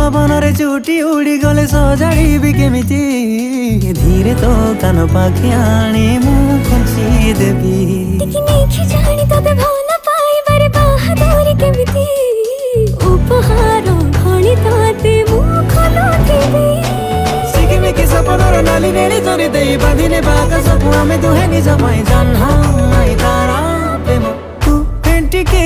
पवनरे चुटी उड़ी गले सजाड़ी केमिति धीरे तो कान पाखे आने मु खुंची देवी जानी तते भल पाइबारे बाहादुरी केमिति उपहार भणी तते मु खोलुथिबी सिकिमिकी सपनर नाली नेली तोरी देई बांधिने बाकसकु आमे दुहे निज पई जन्हाई तारा प्रेम तू फेंटिके